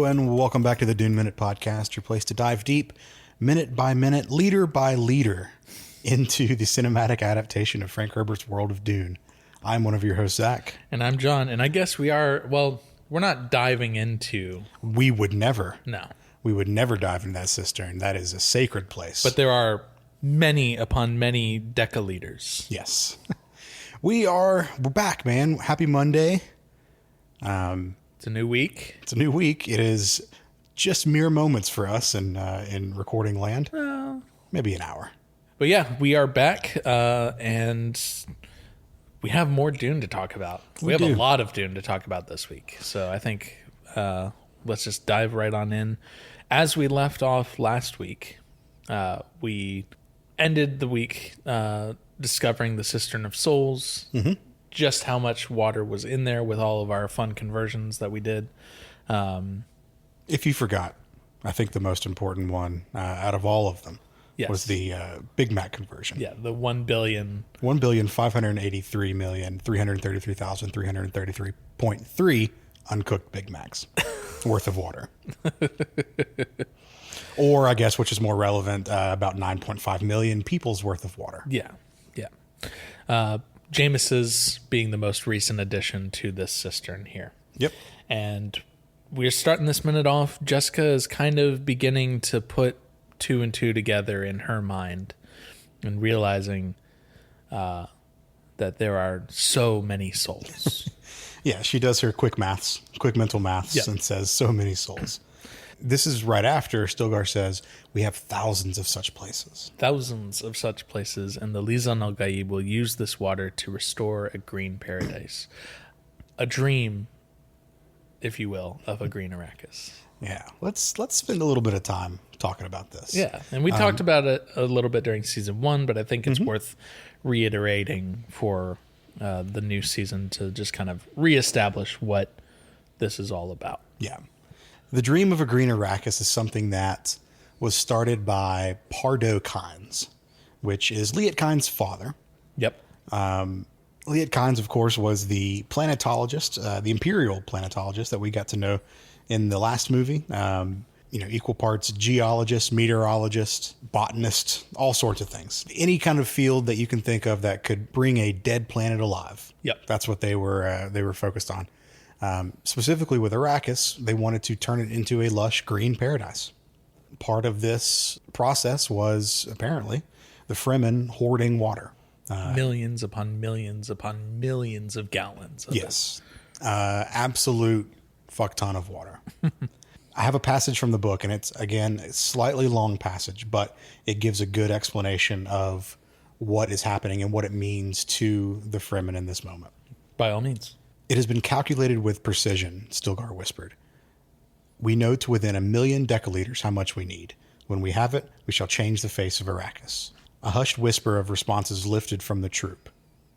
and welcome back to the Dune Minute Podcast, your place to dive deep, minute by minute, leader by leader, into the cinematic adaptation of Frank Herbert's world of Dune. I'm one of your hosts, Zach. And I'm John, and I guess we're not diving into... We would never. No. We would never dive into that cistern. That is a sacred place. But there are many upon many decaliters. Yes. We're back, man. Happy Monday. It's a new week. It's a new week. It is just mere moments for us in recording land. Maybe an hour. But yeah, we are back, and we have more Dune to talk about. We have a lot of Dune to talk about this week. So I think let's just dive right on in. As we left off last week, we ended the week discovering the Cistern of Souls. Mm-hmm. Just how much water was in there with all of our fun conversions that we did. If you forgot, I think the most important one out of all of them was the Big Mac conversion. Yeah, the 1 billion. 1,583,333.3 uncooked Big Macs worth of water. Or, I guess, which is more relevant, about 9.5 million people's worth of water. Yeah, yeah. James's being the most recent addition to this cistern here. Yep. And we're starting this minute off. Jessica is kind of beginning to put two and two together in her mind and realizing that there are so many souls. Yeah, she does her quick mental maths, and says so many souls. This is right after Stilgar says, we have thousands of such places. Thousands of such places, and the Lisan al-Gaib will use this water to restore a green paradise. A dream, if you will, of a green Arrakis. Yeah, let's spend a little bit of time talking about this. Yeah, and we talked about it a little bit during season 1, but I think it's worth reiterating for the new season to just kind of reestablish what this is all about. Yeah. The dream of a green Arrakis is something that was started by Pardo Kynes, which is Liet Kynes' father. Yep. Liet Kynes, of course, was the planetologist, the imperial planetologist that we got to know in the last movie. Equal parts geologist, meteorologist, botanist, all sorts of things. Any kind of field that you can think of that could bring a dead planet alive. Yep. That's what they were focused on. Specifically with Arrakis, they wanted to turn it into a lush green paradise. Part of this process was apparently the Fremen hoarding water. Millions upon millions upon millions of gallons of it. Absolute fuck ton of water. I have a passage from the book, and it's, again, a slightly long passage, but it gives a good explanation of what is happening and what it means to the Fremen in this moment. By all means. It has been calculated with precision, Stilgar whispered. We know to within 1 million decaliters how much we need. When we have it, we shall change the face of Arrakis. A hushed whisper of responses lifted from the troop.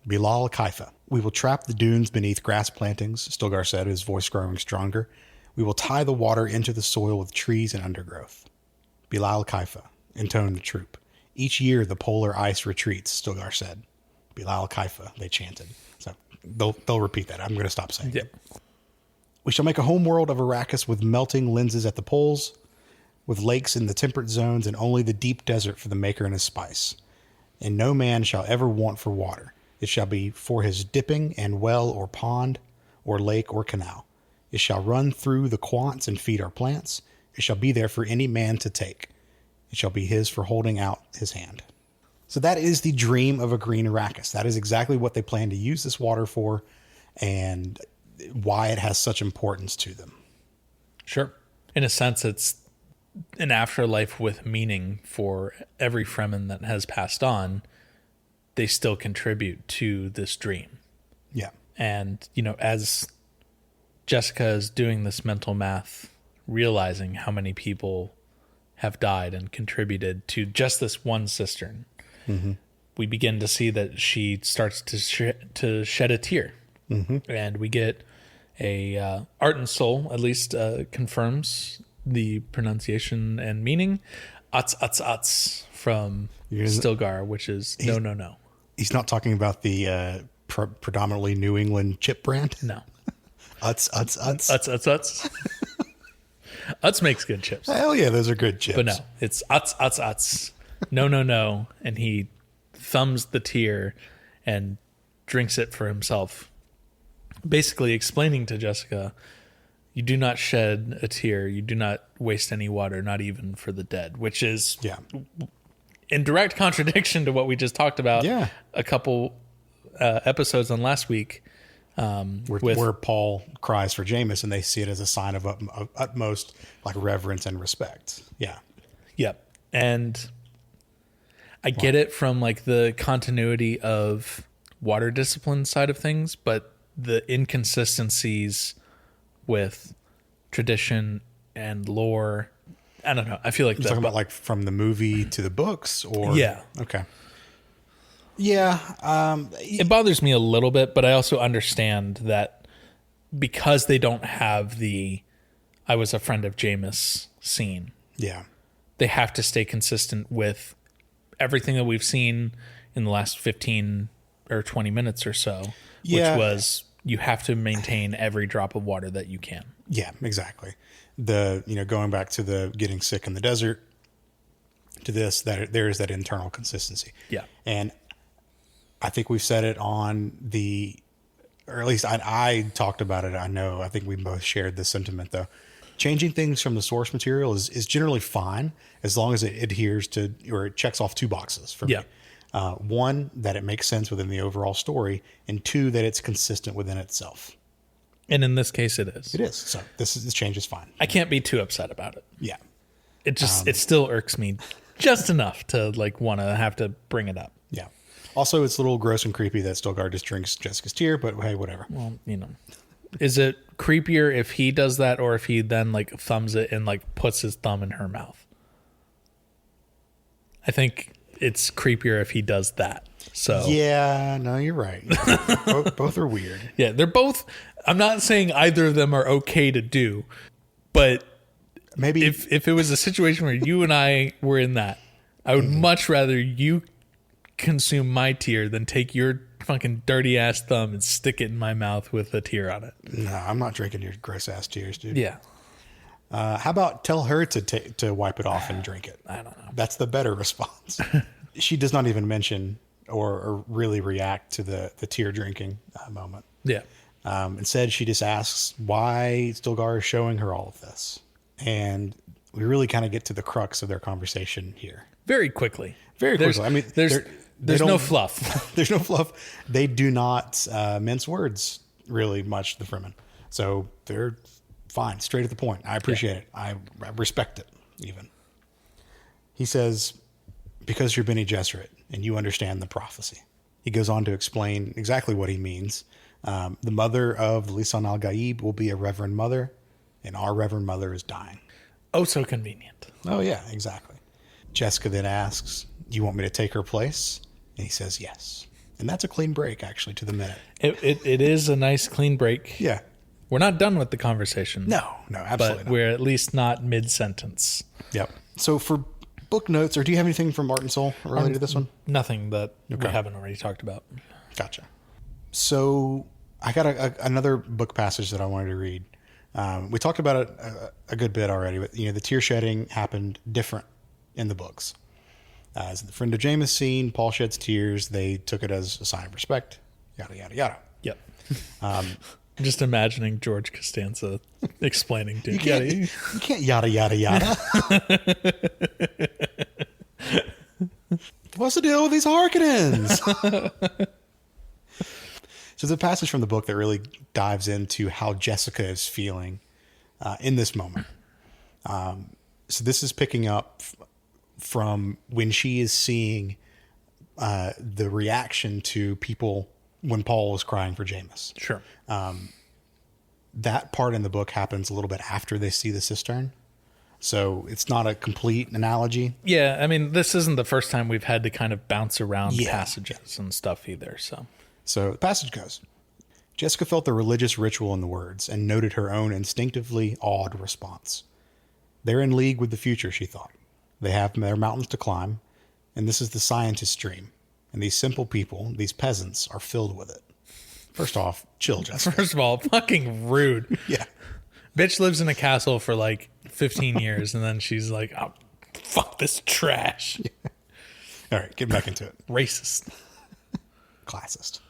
Bilal Kaifa. We will trap the dunes beneath grass plantings, Stilgar said, his voice growing stronger. We will tie the water into the soil with trees and undergrowth. Bilal Kaifa, intoned the troop. Each year the polar ice retreats, Stilgar said. Bilal Kaifa, they chanted. So they'll repeat that. I'm going to stop saying it. We shall make a homeworld of Arrakis with melting lenses at the poles, with lakes in the temperate zones, and only the deep desert for the maker and his spice. And no man shall ever want for water. It shall be for his dipping and well or pond or lake or canal. It shall run through the quants and feed our plants. It shall be there for any man to take. It shall be his for holding out his hand. So that is the dream of a green Arrakis. That is exactly what they plan to use this water for and why it has such importance to them. Sure. In a sense, it's an afterlife with meaning for every Fremen that has passed on. They still contribute to this dream. Yeah. And, as Jessica is doing this mental math, realizing how many people have died and contributed to just this one cistern, we begin to see that she starts to shed a tear. And we get a Art and Soul, at least confirms the pronunciation and meaning, Ats from Stilgar, which is no. He's not talking about the predominantly New England chip brand? No. Uts. Utz makes good chips. Hell yeah, those are good chips. But no, it's Utz, Utz, Utz. No, no, no. And he thumbs the tear and drinks it for himself. Basically explaining to Jessica, you do not shed a tear. You do not waste any water, not even for the dead, which is in direct contradiction to what we just talked about a couple episodes on last week. Where Paul cries for Jameis, and they see it as a sign of utmost like reverence and respect. Yeah. Yep. And I get it from like the continuity of water discipline side of things, but the inconsistencies with tradition and lore, I don't know. I feel like you're talking about like from the movie to the books, or okay. Yeah, it bothers me a little bit, but I also understand that because they don't have the "I was a friend of Jameis" scene. Yeah, they have to stay consistent with everything that we've seen in the last 15 or 20 minutes or so, which was you have to maintain every drop of water that you can. Yeah, exactly. Going back to the getting sick in the desert to this, that there is that internal consistency. Yeah, and I think we've said it on or at least I talked about it. I think we both shared this sentiment though. Changing things from the source material is generally fine as long as it adheres to, or it checks off two boxes for me. One, that it makes sense within the overall story, and two, that it's consistent within itself. And in this case, it is. It is. So this change is fine. I can't be too upset about it. Yeah. It just it still irks me just enough to like want to have to bring it up. Yeah. Also, it's a little gross and creepy that Stilgar just drinks Jessica's tear, but hey, whatever. Well, is it creepier if he does that or if he then like thumbs it and like puts his thumb in her mouth? I think it's creepier if he does that. So yeah, no, you're right. both are weird. Yeah, they're both. I'm not saying either of them are okay to do, but maybe if it was a situation where you and I were in that, I would much rather you consume my tear than take your fucking dirty ass thumb and stick it in my mouth with a tear on it. No, I'm not drinking your gross ass tears, dude. Yeah. How about tell her to wipe it off and drink it? I don't know. That's the better response. She does not even mention or really react to the tear drinking moment. Yeah. Instead, she just asks why Stilgar is showing her all of this. And we really kind of get to the crux of their conversation here. Very quickly. Very quickly. I mean, there's no fluff. There's no fluff. They do not mince words really much, the Fremen. So they're fine, straight at the point. I appreciate it. I respect it, even. He says, because you're Bene Gesserit and you understand the prophecy. He goes on to explain exactly what he means. The mother of the Lisan al-Gaib will be a reverend mother, and our reverend mother is dying. Oh, so convenient. Oh, yeah, exactly. Jessica then asks, you want me to take her place? And he says, yes. And that's a clean break, actually, to the minute. It is a nice clean break. Yeah. We're not done with the conversation. No, absolutely but we're at least not mid-sentence. Yep. So for book notes, or do you have anything from Martin Soul related to this one? Nothing that we haven't already talked about. Gotcha. So I got another book passage that I wanted to read. We talked about it a good bit already, but the tear shedding happened different in the books. As the friend of Jameis scene, Paul sheds tears. They took it as a sign of respect. Yada yada yada. Yep. I'm just imagining George Costanza explaining Dune. You can't yada yada yada. What's the deal with these Harkonnens? So the passage from the book that really dives into how Jessica is feeling in this moment. So this is picking up from when she is seeing the reaction to people when Paul was crying for Jameis. Sure. That part in the book happens a little bit after they see the cistern. So it's not a complete analogy. Yeah, I mean, this isn't the first time we've had to kind of bounce around passages and stuff either. So the passage goes, Jessica felt the religious ritual in the words and noted her own instinctively awed response. They're in league with the future, she thought. They have their mountains to climb, and this is the scientist's dream. And these simple people, these peasants, are filled with it. First off, chill, Jessica. First of all, fucking rude. Yeah. Bitch lives in a castle for like 15 years, and then she's like, oh, fuck this trash. All right, get back into it. Racist. Classist.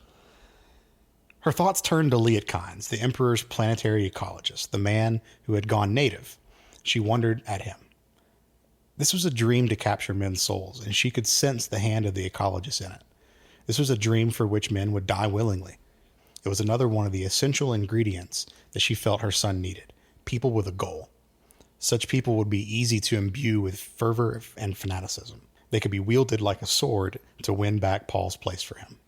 Her thoughts turned to Liet Kynes, the Emperor's planetary ecologist, the man who had gone native. She wondered at him. This was a dream to capture men's souls, and she could sense the hand of the ecologist in it. This was a dream for which men would die willingly. It was another one of the essential ingredients that she felt her son needed, people with a goal. Such people would be easy to imbue with fervor and fanaticism. They could be wielded like a sword to win back Paul's place for him.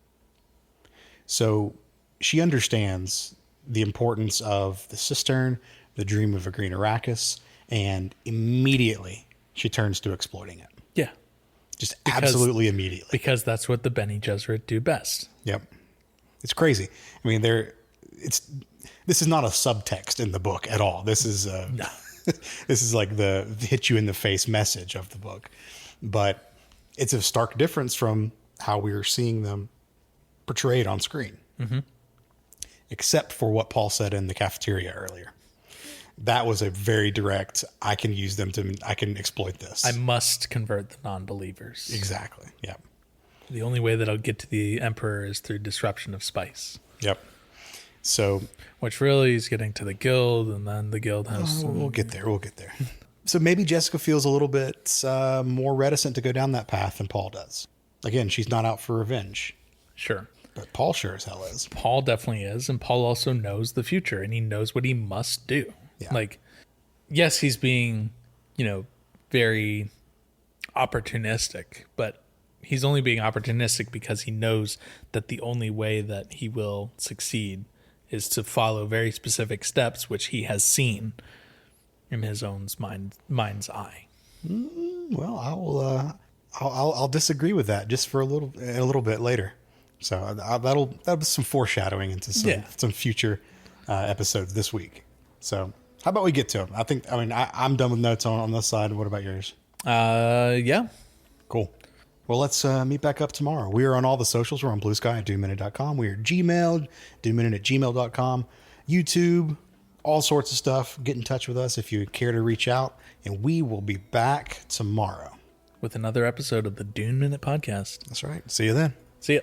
So she understands the importance of the cistern, the dream of a green Arrakis, and immediately she turns to exploiting it. Yeah. Just absolutely immediately. Because that's what the Bene Gesserit do best. Yep. It's crazy. I mean, this is not a subtext in the book at all. This is No. this is like the hit you in the face message of the book. But it's a stark difference from how we were seeing them portrayed on screen. Mm-hmm. Except for what Paul said in the cafeteria earlier. That was a very direct, I can exploit this. I must convert the non-believers. Exactly. Yep. The only way that I'll get to the Emperor is through disruption of spice. Yep. So, which really is getting to the guild, and then the guild has... we'll get there. We'll get there. So maybe Jessica feels a little bit more reticent to go down that path than Paul does. Again, she's not out for revenge. Sure. But Paul sure as hell is. Paul definitely is, and Paul also knows the future, and he knows what he must do. Yeah. Like, yes, he's being, very opportunistic, but he's only being opportunistic because he knows that the only way that he will succeed is to follow very specific steps, which he has seen in his own mind's eye. Well, I'll disagree with that just for a little bit later. So that'll be some foreshadowing into some future episodes this week. So how about we get to them? I'm done with notes on this side. What about yours? Yeah. Cool. Well, let's meet back up tomorrow. We are on all the socials. We're on Blue Sky at DuneMinute.com. We are Gmail, DuneMinute@gmail.com, YouTube, all sorts of stuff. Get in touch with us if you care to reach out, and we will be back tomorrow with another episode of the Dune Minute Podcast. That's right. See you then. See ya.